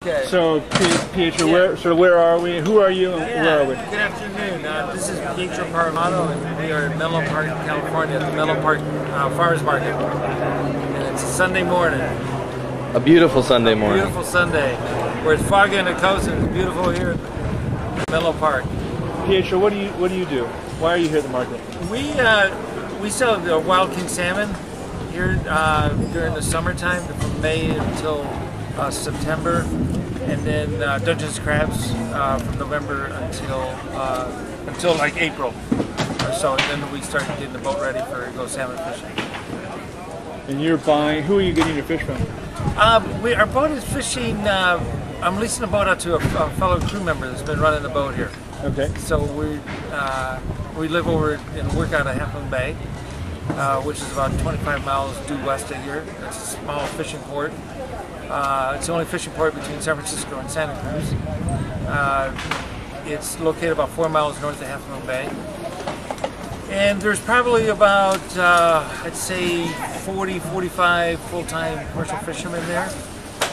Okay. So, Pietro, where are we? Who are you? And where are we? Good afternoon. This is Pietro Parravano, and we are in Menlo Park, California, at the Menlo Park Farmers Market. And it's a Sunday morning. A beautiful Sunday morning. Beautiful Sunday, where it's foggy on the coast and it's beautiful here at Menlo Park. Pietro, what do you do? Why are you here at the market? We sell the wild king salmon here during the summertime, from May until September, and then Dungeness crabs from November until like April or so, and then we start getting the boat ready for go salmon fishing. And you're buying? Who are you getting your fish from? Our boat is fishing. I'm leasing the boat out to a fellow crew member that's been running the boat here. Okay. So we live over and work out of Half Moon Bay, which is about 25 miles due west of here. It's a small fishing port. It's the only fishing port between San Francisco and Santa Cruz. It's located about 4 miles north of Half Moon Bay. And there's probably about, I'd say, 40, 45 full-time commercial fishermen there.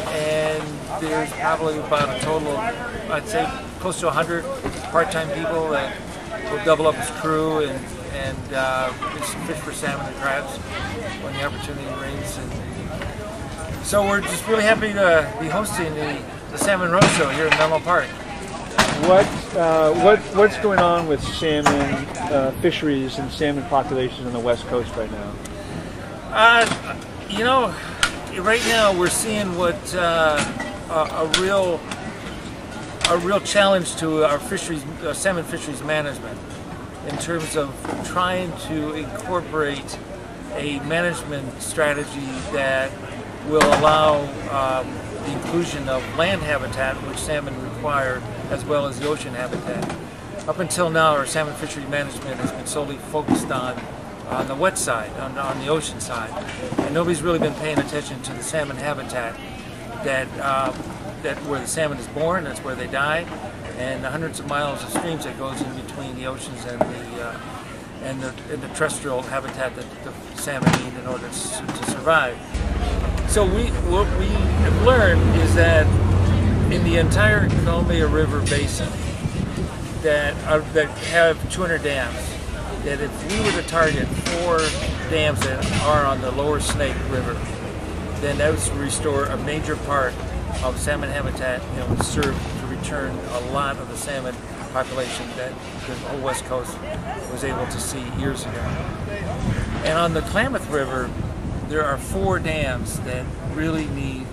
And there's probably about a total of, I'd say, close to 100 part-time people that will double up as crew and fish for salmon and crabs when the opportunity rains. So we're just really happy to be hosting the Salmon Roadshow here in Menlo Park. What's going on with salmon fisheries and salmon populations on the West Coast right now? You know, right now we're seeing what a real challenge to our fisheries, salmon fisheries management, in terms of trying to incorporate a management strategy that will allow the inclusion of land habitat, which salmon require, as well as the ocean habitat. Up until now, our salmon fishery management has been solely focused on the wet side, on the ocean side, and nobody's really been paying attention to the salmon habitat that where the salmon is born, that's where they die, and the hundreds of miles of streams that goes in between the oceans and the terrestrial habitat that the salmon need in order to survive. So what we have learned is that in the entire Columbia River basin that have 200 dams, that if we were to target 4 dams that are on the lower Snake River, then that would restore a major part of salmon habitat and would serve to return a lot of the salmon population that the whole West Coast was able to see years ago. And on the Klamath River, there are 4 dams that really need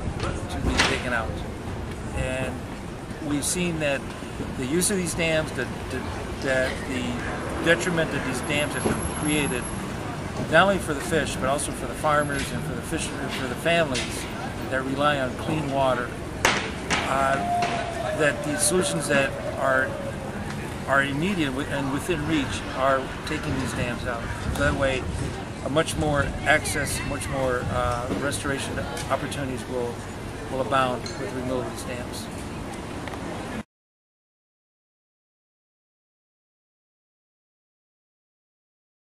to be taken out. And we've seen that the use of these dams, that the detriment that these dams have created, not only for the fish, but also for the farmers and for the fishermen, for the families that rely on clean water, that the solutions that are immediate and within reach are taking these dams out. So that way, a much more access, much more restoration opportunities will abound with removal of these dams.